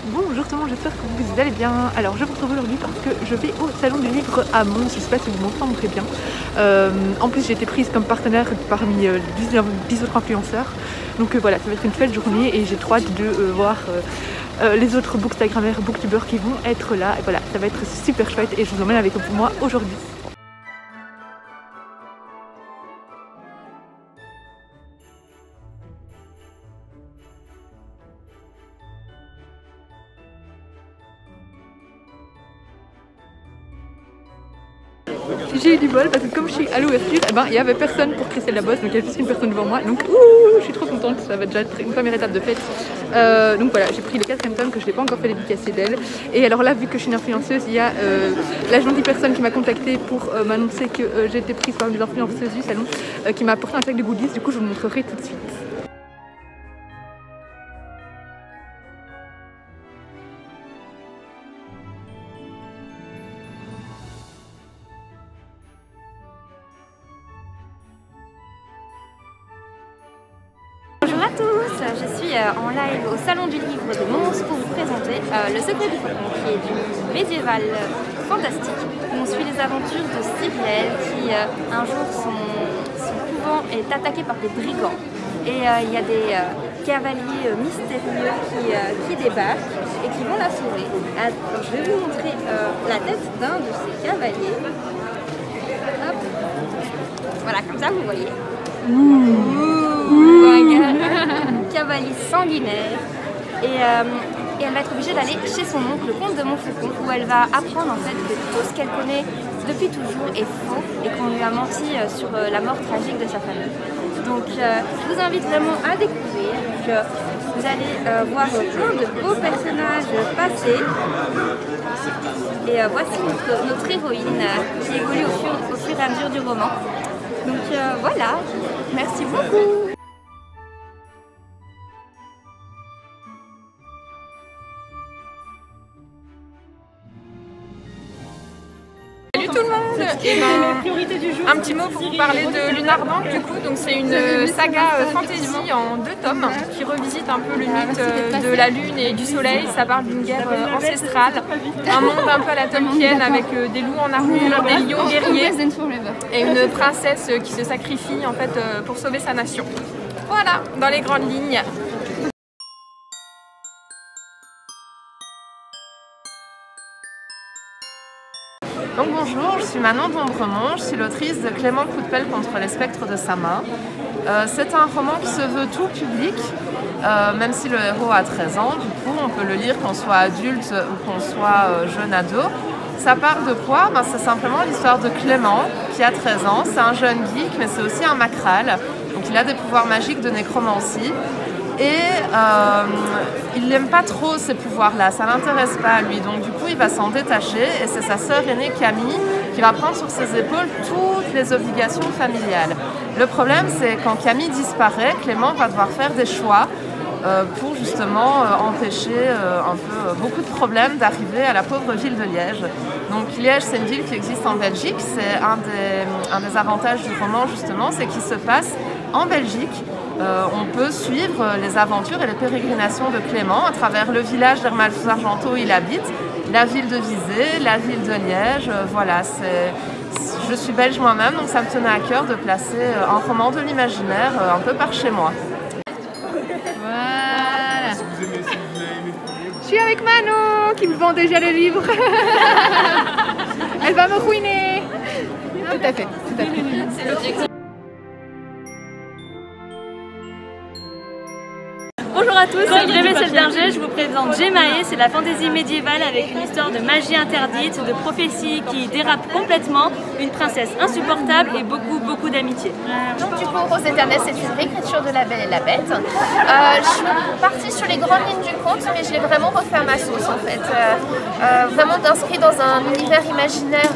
Bonjour tout le monde, j'espère que vous allez bien. Alors je vous retrouve aujourd'hui parce que je vais au salon du livre à Mons, je ne sais pas si vous m'entendez bien. En plus j'ai été prise comme partenaire parmi 10 autres influenceurs. Donc voilà, ça va être une belle journée et j'ai trop hâte de voir les autres bookstagrammeurs, booktubeurs qui vont être là. Et voilà, ça va être super chouette et je vous emmène avec moi aujourd'hui. J'ai eu du bol parce que comme je suis à l'ouverture, il n'y avait personne pour Christelle Labosse, donc il y a juste une personne devant moi. Donc je suis trop contente, ça va déjà être une première étape de fête. Donc voilà, j'ai pris le 4e tome que je n'ai pas encore fait dédicacer d'elle. Et alors là, vu que je suis une influenceuse, il y a la gentille personne qui m'a contactée pour m'annoncer que j'ai été prise par une des influenceuses du salon qui m'a apporté un sac de goodies, du coup je vous montrerai tout de suite. Bonjour à tous, je suis en live au Salon du Livre de Mons pour vous présenter Le Secret du Faucon, qui est du médiéval fantastique. On suit les aventures de Cyrielle qui un jour son couvent est attaqué par des brigands et il y a des cavaliers mystérieux qui débarquent et qui vont la sauver. Alors, je vais vous montrer la tête d'un de ces cavaliers. Hop. Voilà, comme ça vous voyez. Cavalier sanguinaire et elle va être obligée d'aller chez son oncle, le comte de Montfaucon, où elle va apprendre en fait que tout ce qu'elle connaît depuis toujours est faux et qu'on lui a menti sur la mort tragique de sa famille. Donc je vous invite vraiment à découvrir. Vous allez voir plein de beaux personnages passer. Et voici notre héroïne qui évolue au fur et à mesure du roman. Donc voilà, merci beaucoup. Salut tout le monde. Un petit mot pour vous parler de Lunarbank du coup. Donc c'est une saga fantasy en 2 tomes qui revisite un peu le mythe de la lune et du soleil. Ça parle d'une guerre ancestrale, un monde un peu à la Tolkien avec des loups en armure, des lions guerriers et une princesse qui se sacrifie en fait pour sauver sa nation. Voilà, dans les grandes lignes. Donc bonjour, je suis Manon d'Ombremont, je suis l'autrice de Clément Coup de pelle contre les spectres de sa main. C'est un roman qui se veut tout public, même si le héros a 13 ans, du coup on peut le lire qu'on soit adulte ou qu'on soit jeune ado. Ça part de quoi? C'est simplement l'histoire de Clément qui a 13 ans, c'est un jeune geek mais c'est aussi un macral, donc il a des pouvoirs magiques de nécromancie. Et il n'aime pas trop ces pouvoirs-là, ça l'intéresse pas à lui, donc du coup il va s'en détacher et c'est sa sœur aînée Camille qui va prendre sur ses épaules toutes les obligations familiales. Le problème c'est quand Camille disparaît, Clément va devoir faire des choix pour justement empêcher beaucoup de problèmes d'arriver à la pauvre ville de Liège. Donc Liège c'est une ville qui existe en Belgique, c'est un des avantages du roman justement, c'est qu'il se passe en Belgique. On peut suivre les aventures et les pérégrinations de Clément à travers le village d'Hermal-sous-Argenteau où il habite, la ville de Visé, la ville de Liège. Voilà, je suis belge moi-même, donc ça me tenait à cœur de placer un roman de l'imaginaire un peu par chez moi. Voilà. Je suis avec Manon qui me vend déjà le livre. Elle va me ruiner. Tout à fait, tout à fait. C'est l'objectif. Bonjour à tous, c'est Grévé Selberger, je vous présente Gémaé, c'est la fantaisie médiévale avec une histoire de magie interdite, de prophéties qui dérapent complètement, une princesse insupportable et beaucoup d'amitié. Donc du coup, Rose éternelle, c'est une réécriture de La Belle et la Bête. Je suis partie sur les grandes lignes du conte, mais je l'ai vraiment refait à ma sauce en fait. Vraiment inscrit dans un univers imaginaire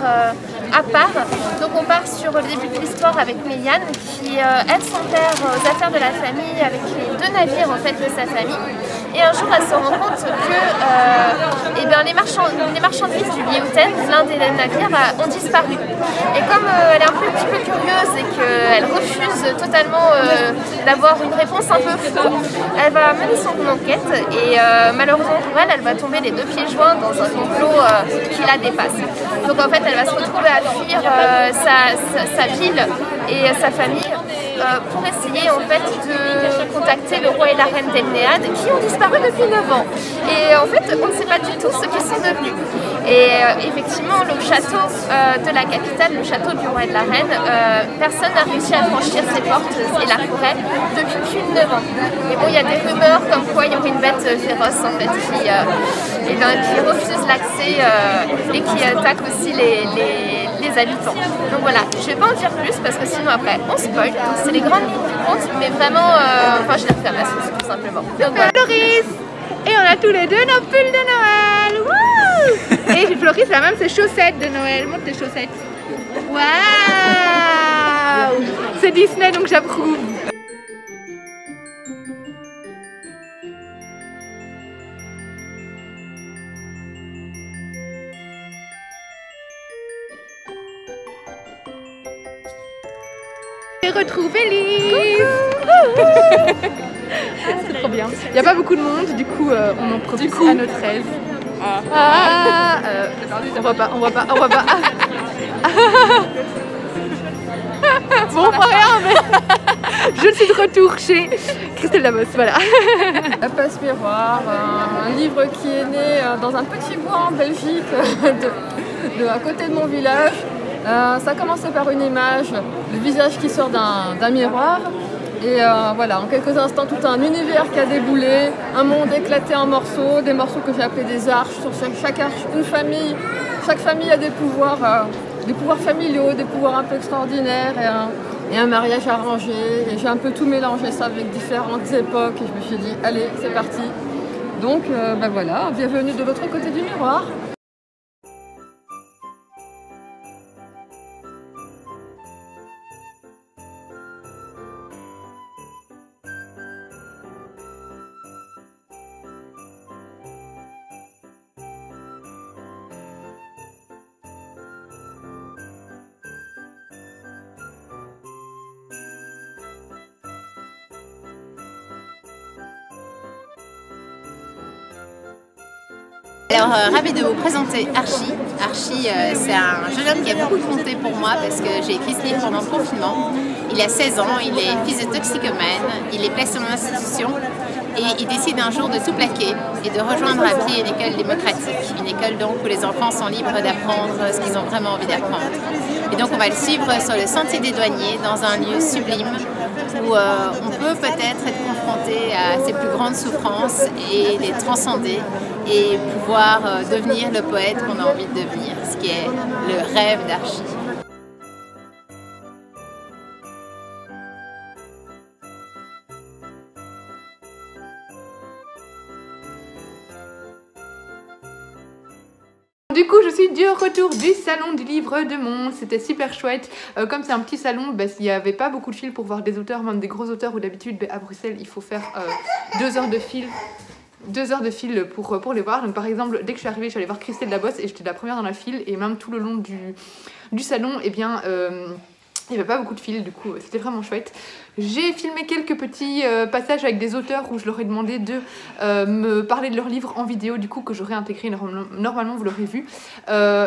à part. Donc on part sur le début de l'histoire avec Méliane qui aide son père aux affaires de la famille avec les 2 navires en fait de sa famille. Et un jour, elle se rend compte que les marchandises du Liouten, l'un des navires, ont disparu. Et comme elle est un petit peu curieuse et qu'elle refuse totalement d'avoir une réponse un peu floue, elle va mener son enquête et malheureusement pour elle, elle va tomber les deux pieds joints dans un complot qui la dépasse. Donc en fait, elle va se retrouver à fuir sa ville et sa famille pour essayer en fait de contacter le roi et la reine d'Elnéad qui ont disparu depuis 9 ans. Et en fait, on ne sait pas du tout ce qu'ils sont devenus. Et effectivement, le château de la capitale, le château du roi et de la reine, personne n'a réussi à franchir ses portes et la forêt depuis plus de 9 ans. Et bon, il y a des rumeurs comme quoi il y aurait une bête féroce en fait qui refuse l'accès et qui attaque aussi les habitants. Donc voilà, je vais pas en dire plus parce que sinon après on spoil. Donc c'est les grandes lignes du conte, mais vraiment, je les refais à ma sauce tout simplement. Donc voilà. Floris! Et on a tous les deux nos pulls de Noël! Wouh! Et Floris a même ses chaussettes de Noël. Montre tes chaussettes. Waouh! C'est Disney donc j'approuve. J'ai retrouvé Lise. C'est trop bien. Il n'y a pas beaucoup de monde, du coup on en profite à notre aise. On voit pas. Bon, on voit rien, mais je suis de retour chez Christelle Labosse, voilà. La Passe Miroir, un livre qui est né dans un petit bois en Belgique, à côté de mon village. Ça a commencé par une image, le visage qui sort d'un miroir. Et voilà, en quelques instants, tout un univers qui a déboulé, un monde éclaté en morceaux, des morceaux que j'ai appelés des arches. Sur chaque arche, une famille. Chaque famille a des pouvoirs familiaux, des pouvoirs un peu extraordinaires et un mariage arrangé. Et j'ai un peu tout mélangé ça avec différentes époques. Et je me suis dit, allez, c'est parti. Donc voilà, bienvenue de l'autre côté du miroir. Alors, ravie de vous présenter Archie. Archie, c'est un jeune homme qui a beaucoup compté pour moi parce que j'ai écrit ce livre pendant le confinement. Il a 16 ans, il est fils de toxicomane, il est placé en institution et il décide un jour de tout plaquer et de rejoindre à pied une école démocratique. Une école donc où les enfants sont libres d'apprendre ce qu'ils ont vraiment envie d'apprendre. Et donc on va le suivre sur le sentier des douaniers dans un lieu sublime où on peut peut-être être confronté à ses plus grandes souffrances et les transcender et pouvoir devenir le poète qu'on a envie de devenir, ce qui est le rêve d'Archie. Du coup, je suis du retour du salon du livre de Mons, c'était super chouette. Comme c'est un petit salon, il n'y avait pas beaucoup de fil pour voir des auteurs, même des gros auteurs où d'habitude à Bruxelles il faut faire 2 heures de fil. 2 heures de fil pour les voir. Donc par exemple, dès que je suis arrivée, je suis allée voir Christelle Labosse et j'étais la première dans la file. Et même tout le long du salon, eh bien, il n'y avait pas beaucoup de fil, du coup c'était vraiment chouette. J'ai filmé quelques petits passages avec des auteurs où je leur ai demandé de me parler de leurs livres en vidéo, du coup que j'aurais intégré normalement, vous l'aurez vu.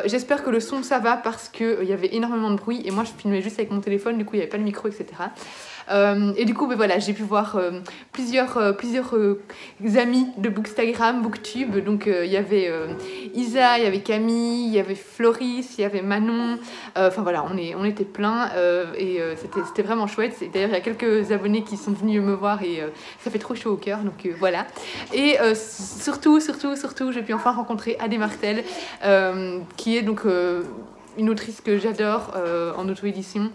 J'espère que le son ça va parce qu'il y avait énormément de bruit et moi je filmais juste avec mon téléphone, du coup il n'y avait pas de micro, etc. Et du coup voilà, j'ai pu voir plusieurs amis de Bookstagram, Booktube. Donc il y avait Isa, il y avait Camille, il y avait Floris, il y avait Manon. Enfin voilà, on était plein et c'était vraiment chouette. D'ailleurs il y a quelques abonnés qui sont venus me voir et ça fait trop chaud au cœur, donc voilà. Et surtout j'ai pu enfin rencontrer Adé Martel qui est donc une autrice que j'adore en auto-édition.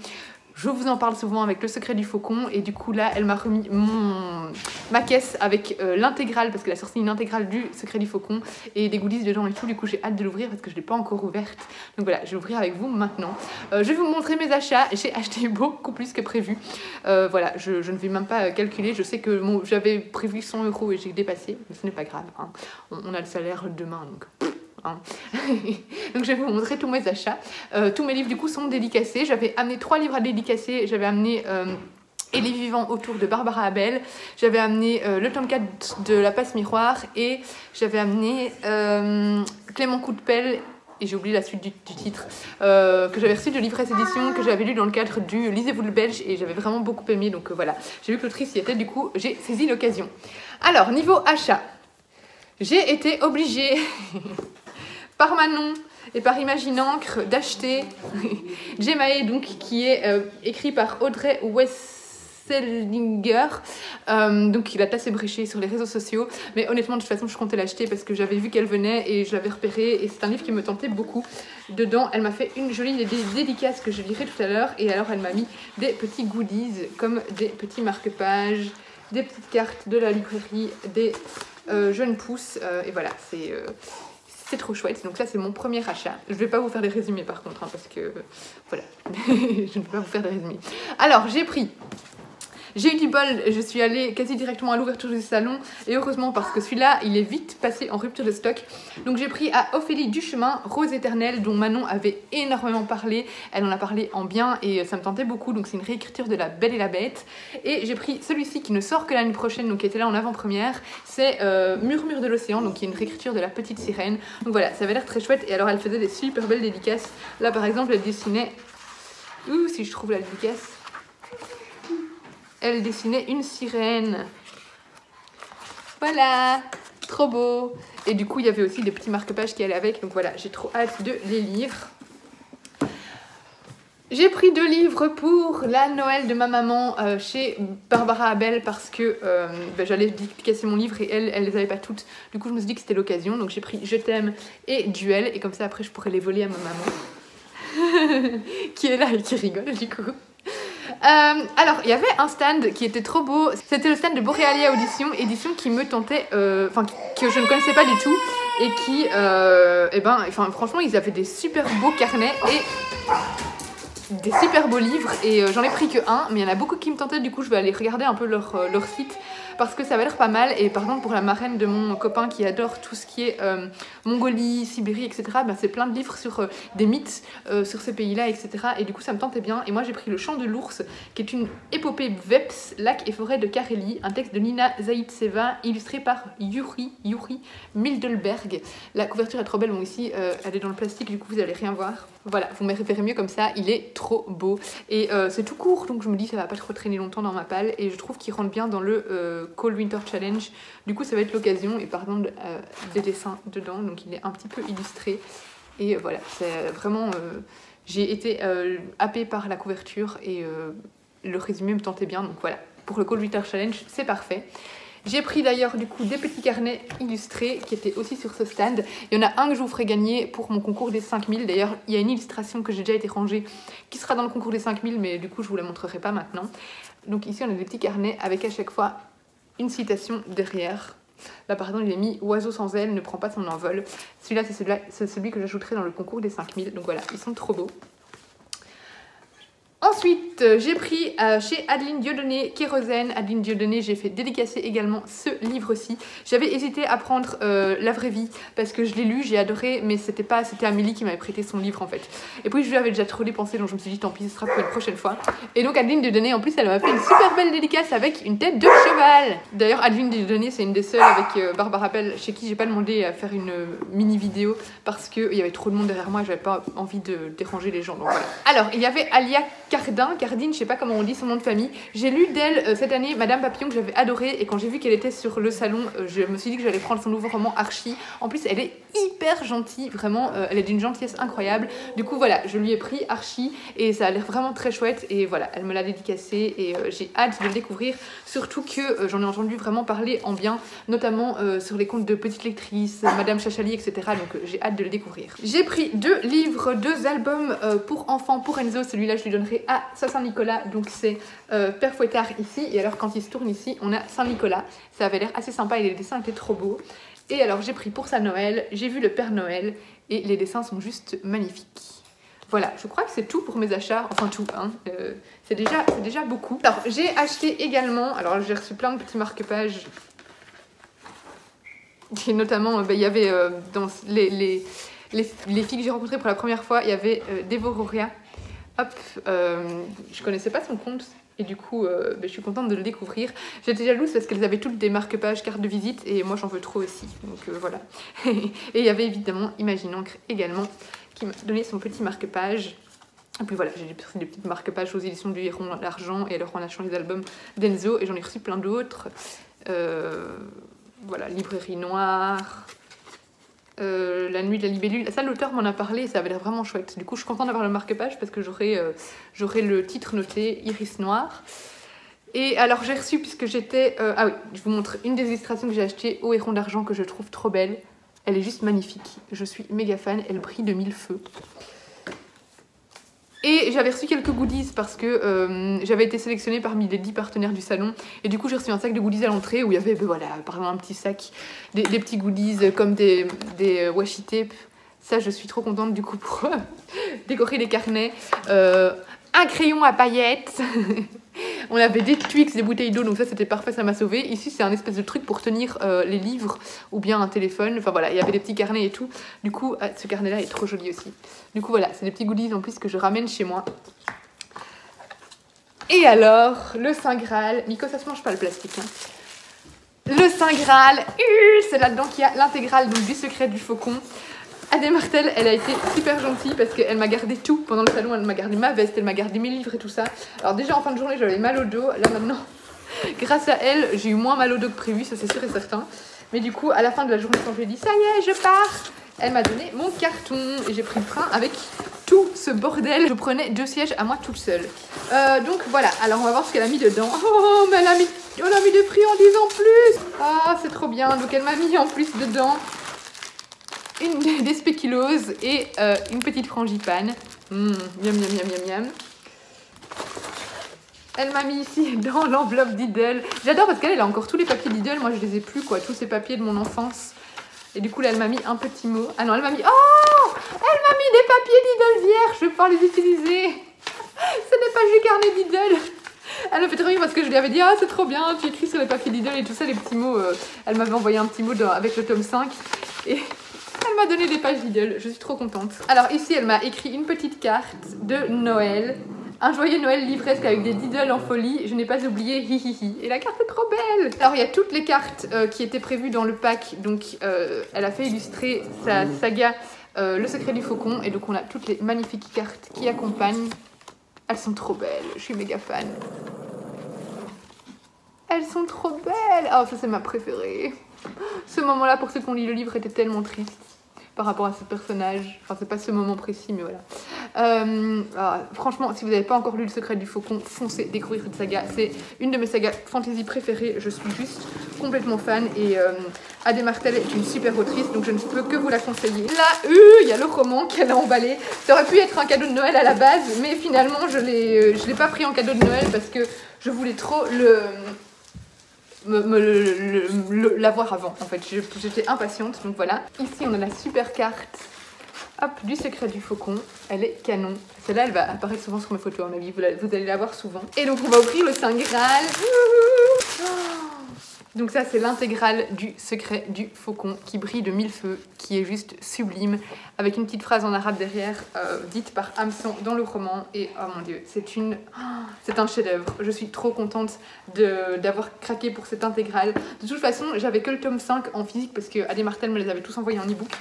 je vous en parle souvent avec Le Secret du Faucon et du coup là elle m'a remis ma caisse avec l'intégrale parce qu'elle a sorti une intégrale du Secret du Faucon et des goodies dedans et tout. Du coup j'ai hâte de l'ouvrir parce que je l'ai pas encore ouverte. Donc voilà, je vais l'ouvrir avec vous maintenant. Je vais vous montrer mes achats. J'ai acheté beaucoup plus que prévu. Voilà, je ne vais même pas calculer. Je sais que j'avais prévu 100 € et j'ai dépassé, mais ce n'est pas grave. Hein. On a le salaire demain donc... Hein. Donc je vais vous montrer tous mes achats. Tous mes livres du coup sont dédicacés. J'avais amené 3 livres à dédicacer. J'avais amené Et les vivants autour de Barbara Abel. J'avais amené le tome 4 de La Passe Miroir et j'avais amené Clément Coutepelle. Et j'ai oublié la suite du titre, que j'avais reçu de Livresse Édition, que j'avais lu dans le cadre du Lisez-vous le Belge, et j'avais vraiment beaucoup aimé, donc voilà. J'ai vu que l'autrice y était, du coup, j'ai saisi l'occasion. Alors, niveau achat, j'ai été obligée, par Manon et par Imagine Encre, d'acheter Jemae, donc, qui est écrit par Audrey Wesseldinger, donc il a assez bréché sur les réseaux sociaux, mais honnêtement de toute façon je comptais l'acheter parce que j'avais vu qu'elle venait et je l'avais repéré et c'est un livre qui me tentait beaucoup. Dedans elle m'a fait une jolie dédicace que je lirai tout à l'heure et alors elle m'a mis des petits goodies comme des petits marque-pages, des petites cartes de la librairie, des jeunes pousses et voilà, c'est trop chouette. Donc ça c'est mon premier achat. Je vais pas vous faire des résumés par contre hein, parce que voilà je ne peux pas vous faire des résumés. Alors j'ai eu du bol, je suis allée quasi directement à l'ouverture du salon et heureusement parce que celui-là il est vite passé en rupture de stock. Donc j'ai pris à Ophélie Duchemin Rose éternelle dont Manon avait énormément parlé, elle en a parlé en bien et ça me tentait beaucoup, donc c'est une réécriture de La Belle et la Bête. Et j'ai pris celui-ci qui ne sort que l'année prochaine, donc qui était là en avant-première, c'est Murmure de l'océan, donc qui est une réécriture de La Petite Sirène. Donc voilà, ça avait l'air très chouette et alors elle faisait des super belles dédicaces. Là par exemple elle dessinait, si je trouve la dédicace, elle dessinait une sirène. Voilà, trop beau. Et du coup, il y avait aussi des petits marque-pages qui allaient avec. Donc voilà, j'ai trop hâte de les lire. J'ai pris 2 livres pour la Noël de ma maman chez Barbara Abel parce que j'allais dédicacer mon livre et elle les avait pas toutes. Du coup, je me suis dit que c'était l'occasion. Donc j'ai pris Je t'aime et Duel. Et comme ça, après, je pourrais les voler à ma maman. Qui est là et qui rigole du coup. Alors il y avait un stand qui était trop beau, c'était le stand de Borealia édition qui me tentait, que je ne connaissais pas du tout et qui, franchement ils avaient des super beaux carnets et des super beaux livres et j'en ai pris que un, mais il y en a beaucoup qui me tentaient, du coup je vais aller regarder un peu leur site parce que ça va l'air pas mal. Et par exemple pour la marraine de mon copain qui adore tout ce qui est Mongolie, Sibérie, etc., c'est plein de livres sur des mythes sur ces pays-là, etc. Et du coup ça me tentait bien. Et moi j'ai pris Le Chant de l'ours, qui est une épopée Veps, lac et forêt de Carélie, un texte de Nina Zaïtseva, illustré par Yuri Mildelberg. La couverture est trop belle, bon ici elle est dans le plastique, du coup vous allez rien voir. Voilà, vous me verrez mieux comme ça, il est trop beau. Et c'est tout court, donc je me dis ça va pas trop traîner longtemps dans ma palle. Et je trouve qu'il rentre bien dans le Cold Winter Challenge. Du coup ça va être l'occasion, et par exemple des dessins dedans, donc il est un petit peu illustré. Et voilà, c'est vraiment... j'ai été happée par la couverture et le résumé me tentait bien. Donc voilà, pour le Cold Winter Challenge, c'est parfait. J'ai pris d'ailleurs du coup des petits carnets illustrés qui étaient aussi sur ce stand. Il y en a un que je vous ferai gagner pour mon concours des 5000. D'ailleurs, il y a une illustration que j'ai déjà été rangée qui sera dans le concours des 5000, mais du coup, je vous la montrerai pas maintenant. Donc ici, on a des petits carnets avec à chaque fois une citation derrière. Là, par exemple, il est mis « Oiseau sans aile ne prend pas son envol ». Celui-là, c'est celui que j'ajouterai dans le concours des 5000. Donc voilà, ils sont trop beaux. Ensuite, j'ai pris chez Adeline Dieudonné Kérosène. Adeline Dieudonné, j'ai fait dédicacer également ce livre-ci. J'avais hésité à prendre La Vraie Vie parce que je l'ai lu, j'ai adoré, mais c'était Amélie qui m'avait prêté son livre en fait. Et puis je lui avais déjà trop dépensé, donc je me suis dit tant pis, ce sera pour une prochaine fois. Et donc Adeline Dieudonné, en plus, elle m'a fait une super belle dédicace avec une tête de cheval. D'ailleurs, Adeline Dieudonné, c'est une des seules avec Barbara Appel chez qui j'ai pas demandé à faire une mini vidéo parce qu'il y avait trop de monde derrière moi, j'avais pas envie de déranger les gens. Donc voilà. Alors, il y avait Alia Cardine, je sais pas comment on dit son nom de famille. J'ai lu d'elle cette année Madame Papillon que j'avais adoré et quand j'ai vu qu'elle était sur le salon, je me suis dit que j'allais prendre son nouveau roman Archie. En plus, elle est hyper gentille, vraiment, elle est d'une gentillesse incroyable. Du coup, voilà, je lui ai pris Archie et ça a l'air vraiment très chouette et voilà, elle me l'a dédicacé et j'ai hâte de le découvrir. Surtout que j'en ai entendu vraiment parler en bien, notamment sur les comptes de Petite Lectrice, Madame Chachali, etc. Donc j'ai hâte de le découvrir. J'ai pris 2 livres, 2 albums pour enfants pour Enzo. Celui-là, je lui donnerai livré à Saint-Nicolas, donc c'est Père Fouettard ici, et alors quand il se tourne ici, on a Saint-Nicolas. Ça avait l'air assez sympa et les dessins étaient trop beaux. Et alors j'ai pris pour sa Noël, j'ai vu le Père Noël, et les dessins sont juste magnifiques. Voilà, je crois que c'est tout pour mes achats, enfin tout, hein. C'est déjà beaucoup. Alors j'ai acheté également, alors j'ai reçu plein de petits marque-pages. Et notamment, il y avait dans les filles que j'ai rencontrées pour la première fois, il y avait Devororia. Hop, je connaissais pas son compte et du coup, je suis contente de le découvrir. J'étais jalouse parce qu'elles avaient toutes des marque-pages, cartes de visite et moi j'en veux trop aussi. Donc voilà. Et il y avait évidemment Imagine Encre également qui m'a donné son petit marque-page. Et puis voilà, j'ai pris des petites marque-pages aux éditions du Héron d'Argent et alors on a changé d'album d'Enzo et j'en ai reçu plein d'autres. Voilà, Librairie Noire, La Nuit de la Libellule. Ça, l'auteur m'en a parlé et ça avait l'air vraiment chouette. Du coup, je suis contente d'avoir le marque-page parce que j'aurai le titre noté Iris Noir. Et alors, j'ai reçu, puisque j'étais... ah oui, je vous montre une des illustrations que j'ai achetées au Héron d'Argent que je trouve trop belle. Elle est juste magnifique. Je suis méga fan. Elle brille de mille feux. Et j'avais reçu quelques goodies parce que j'avais été sélectionnée parmi les 10 partenaires du salon. Et du coup, j'ai reçu un sac de goodies à l'entrée où il y avait, voilà, par exemple, un petit sac, des petits goodies comme des washi tape. Ça, je suis trop contente du coup pour décorer les carnets. Un crayon à paillettes. On avait des Twix, des bouteilles d'eau, donc ça c'était parfait, ça m'a sauvée. Ici c'est un espèce de truc pour tenir les livres ou bien un téléphone. Enfin voilà, il y avait des petits carnets et tout. Du coup, ce carnet là est trop joli aussi. Du coup voilà, c'est des petits goodies en plus que je ramène chez moi. Et alors, le Saint Graal. Nico, ça se mange pas le plastique. Hein. Le Saint Graal, c'est là-dedans qu'il y a l'intégrale du Secret du Faucon. Adé Martel, elle a été super gentille parce qu'elle m'a gardé tout pendant le salon. Elle m'a gardé ma veste, elle m'a gardé mes livres et tout ça. Alors déjà en fin de journée j'avais mal au dos. Là maintenant, grâce à elle, j'ai eu moins mal au dos que prévu, ça c'est sûr et certain. Mais du coup à la fin de la journée quand je lui ai dit ça y est je pars, elle m'a donné mon carton et j'ai pris le train avec tout ce bordel. Je prenais 2 sièges à moi toute seule. Donc voilà, alors on va voir ce qu'elle a mis dedans. Oh mais elle a mis des friandises en plus. Ah c'est trop bien, donc elle m'a mis en plus dedans des spéculoses et une petite frangipane. Miam, miam, miam, miam, miam. Elle m'a mis ici dans l'enveloppe d'Idle. J'adore parce qu'elle a encore tous les papiers d'Idle. Moi, je les ai plus, quoi. Tous ces papiers de mon enfance. Et du coup, là, elle m'a mis un petit mot. Ah non, elle m'a mis... Oh, elle m'a mis des papiers d'Idle vierges. Je vais pouvoir les utiliser. Ce n'est pas juste carnet d'Idle. Elle m'a fait trop rire parce que je lui avais dit ah c'est trop bien, tu écris sur les papiers d'Idle et tout ça, les petits mots. Elle m'avait envoyé un petit mot avec le tome 5. Et... elle m'a donné des pages d'Idle, je suis trop contente. Alors ici, elle m'a écrit une petite carte de Noël. Un joyeux Noël livresque avec des Didle en folie. Je n'ai pas oublié, hihihi. Et la carte est trop belle. Alors il y a toutes les cartes qui étaient prévues dans le pack. Donc elle a fait illustrer sa saga Le Secret du Faucon. Et donc on a toutes les magnifiques cartes qui accompagnent. Elles sont trop belles, je suis méga fan. Elles sont trop belles. Oh ça c'est ma préférée. Ce moment-là, pour ceux qui ont lu le livre, était tellement triste par rapport à ce personnage. Enfin, c'est pas ce moment précis, mais voilà. Franchement, si vous n'avez pas encore lu Le Secret du Faucon, foncez découvrir cette saga. C'est une de mes sagas fantasy préférées. Je suis juste complètement fan. Et Adé Martel est une super autrice, donc je ne peux que vous la conseiller. Là, il y a le roman qu'elle a emballé. Ça aurait pu être un cadeau de Noël à la base, mais finalement, je l'ai pas pris en cadeau de Noël parce que je voulais trop l'avoir avant. En fait, j'étais impatiente, donc voilà. Ici, on a la super carte. Hop, du Secret du Faucon. Elle est canon. Celle-là, elle va apparaître souvent sur mes photos, à mon avis. Vous allez la voir souvent. Et donc, on va ouvrir le Saint Graal. Donc ça, c'est l'intégrale du Secret du Faucon qui brille de mille feux, qui est juste sublime, avec une petite phrase en arabe derrière, dite par Hamsan dans le roman. Et oh mon dieu, c'est un chef-d'œuvre. Je suis trop contente d'avoir craqué pour cette intégrale. De toute façon, j'avais que le tome 5 en physique parce que Adé Martel me les avait tous envoyés en e-book.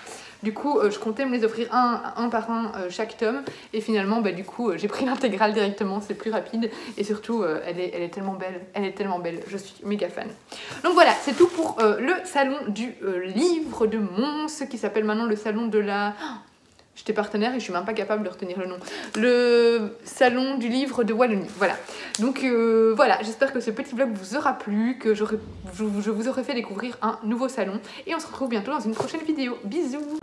Du coup, je comptais me les offrir un par un chaque tome. Et finalement, du coup, j'ai pris l'intégrale directement. C'est plus rapide. Et surtout, elle est tellement belle. Elle est tellement belle. Je suis méga fan. Donc voilà, c'est tout pour le salon du livre de Mons, qui s'appelle maintenant le salon de la... J'étais partenaire et je suis même pas capable de retenir le nom. Le salon du livre de Wallonie. Voilà. Donc voilà, j'espère que ce petit vlog vous aura plu, que je vous aurai fait découvrir un nouveau salon. Et on se retrouve bientôt dans une prochaine vidéo. Bisous!